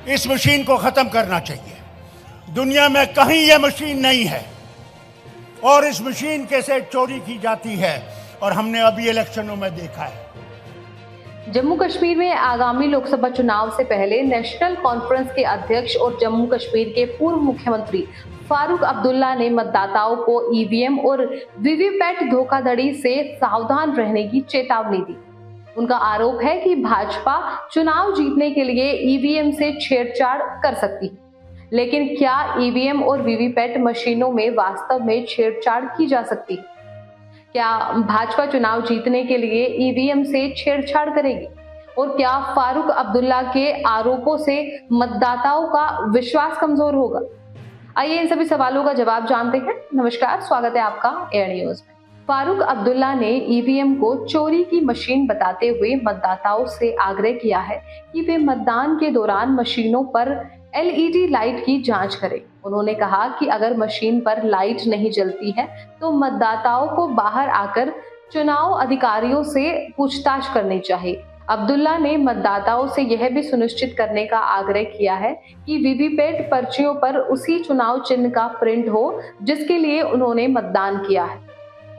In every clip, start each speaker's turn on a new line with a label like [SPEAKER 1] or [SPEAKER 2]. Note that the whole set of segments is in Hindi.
[SPEAKER 1] इस मशीन को ख़त्म करना चाहिए। दुनिया में कहीं यह मशीन नहीं है और इस मशीन के से चोरी की जाती है और हमने अभी इलेक्शनों में देखा है।
[SPEAKER 2] जम्मू कश्मीर में आगामी लोकसभा चुनाव से पहले नेशनल कॉन्फ्रेंस के अध्यक्ष और जम्मू कश्मीर के पूर्व मुख्यमंत्री फारूक अब्दुल्ला ने मतदाताओं को ईवीएम और वीवीपैट धोखाधड़ी से सावधान रहने की चेतावनी दी। उनका आरोप है कि भाजपा चुनाव जीतने के लिए ईवीएम से छेड़छाड़ कर सकती है, लेकिन क्या ईवीएम और वीवीपैट मशीनों में वास्तव में छेड़छाड़ की जा सकती है? क्या भाजपा चुनाव जीतने के लिए ईवीएम से छेड़छाड़ करेगी? और क्या फारूक अब्दुल्ला के आरोपों से मतदाताओं का विश्वास कमजोर होगा? आइए इन सभी सवालों का जवाब जानते हैं। नमस्कार, स्वागत है आपका एयर न्यूज में। फारूक अब्दुल्ला ने ईवीएम को चोरी की मशीन बताते हुए मतदाताओं से आग्रह किया है कि वे मतदान के दौरान मशीनों पर एलईडी लाइट की जांच करें। उन्होंने कहा कि अगर मशीन पर लाइट नहीं जलती है तो मतदाताओं को बाहर आकर चुनाव अधिकारियों से पूछताछ करनी चाहिए। अब्दुल्ला ने मतदाताओं से यह भी सुनिश्चित करने का आग्रह किया है कि वीवीपैट पर्चियों पर उसी चुनाव चिन्ह का प्रिंट हो जिसके लिए उन्होंने मतदान किया है।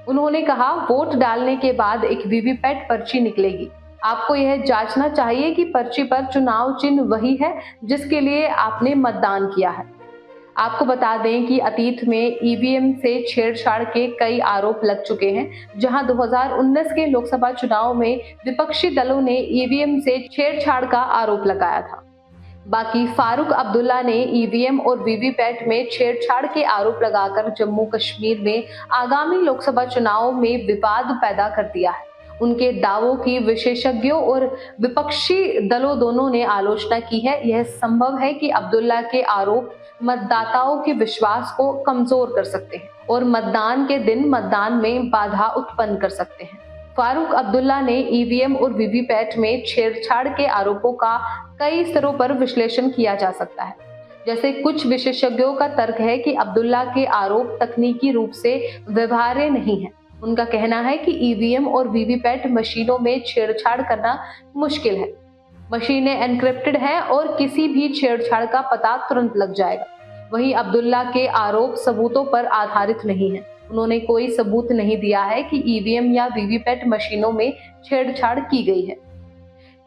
[SPEAKER 2] उन्होंने कहा, वोट डालने के बाद एक वीवीपैट पर्ची निकलेगी। आपको यह जांचना चाहिए कि पर्ची पर चुनाव चिन्ह वही है जिसके लिए आपने मतदान किया है। आपको बता दें कि अतीत में ईवीएम से छेड़छाड़ के कई आरोप लग चुके हैं, जहां 2019 के लोकसभा चुनाव में विपक्षी दलों ने ईवीएम से छेड़छाड़ का आरोप लगाया था। बाकी फारूक अब्दुल्ला ने ईवीएम और वीवीपैट में छेड़छाड़ के आरोप लगाकर जम्मू कश्मीर में आगामी लोकसभा चुनाव में विवाद पैदा कर दिया है। उनके दावों की विशेषज्ञों और विपक्षी दलों दोनों ने आलोचना की है। यह संभव है कि अब्दुल्ला के आरोप मतदाताओं के विश्वास को कमजोर कर सकते हैं और मतदान के दिन मतदान में बाधा उत्पन्न कर सकते हैं। फारूक अब्दुल्ला ने ईवीएम और वीवीपैट में छेड़छाड़ के आरोपों का कई स्तरों पर विश्लेषण किया जा सकता है। जैसे कुछ विशेषज्ञों का तर्क है कि अब्दुल्ला के आरोप तकनीकी रूप से व्यवहार्य नहीं है। उनका कहना है कि ईवीएम और वीवीपैट मशीनों में छेड़छाड़ करना मुश्किल है। मशीनें एनक्रिप्टेड हैं और किसी भी छेड़छाड़ का पता तुरंत लग जाएगा। वहीं अब्दुल्ला के आरोप सबूतों पर आधारित नहीं है। उन्होंने कोई सबूत नहीं दिया है कि ईवीएम या वीवीपैट मशीनों में छेड़छाड़ की गई है।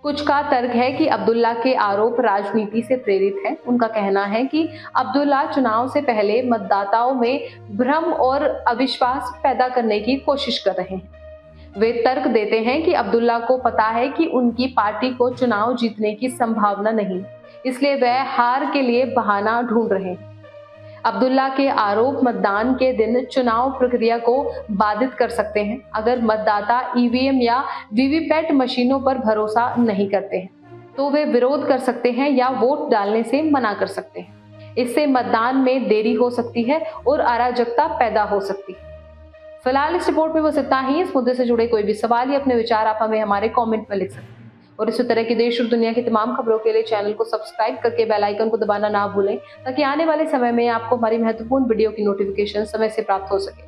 [SPEAKER 2] कुछ का तर्क है कि अब्दुल्ला के आरोप राजनीति से प्रेरित है। उनका कहना है कि अब्दुल्ला चुनाव से पहले मतदाताओं में भ्रम और अविश्वास पैदा करने की कोशिश कर रहे हैं। वे तर्क देते हैं कि अब्दुल्ला को पता है कि उनकी पार्टी को चुनाव जीतने की संभावना नहीं, इसलिए वह हार के लिए बहाना ढूंढ रहे हैं। अब्दुल्ला के आरोप मतदान के दिन चुनाव प्रक्रिया को बाधित कर सकते हैं। अगर मतदाता ईवीएम या वीवीपैट मशीनों पर भरोसा नहीं करते हैं तो वे विरोध कर सकते हैं या वोट डालने से मना कर सकते हैं। इससे मतदान में देरी हो सकती है और अराजकता पैदा हो सकती है। फिलहाल इस रिपोर्ट में बस इतना ही। इस मुद्दे से जुड़े कोई भी सवाल या अपने विचार आप हमें हमारे कमेंट में लिख सकते हैं और इसी तरह की देश और दुनिया की तमाम खबरों के लिए चैनल को सब्सक्राइब करके बेल आइकन को दबाना ना भूलें, ताकि आने वाले समय में आपको हमारी महत्वपूर्ण वीडियो की नोटिफिकेशन समय से प्राप्त हो सके।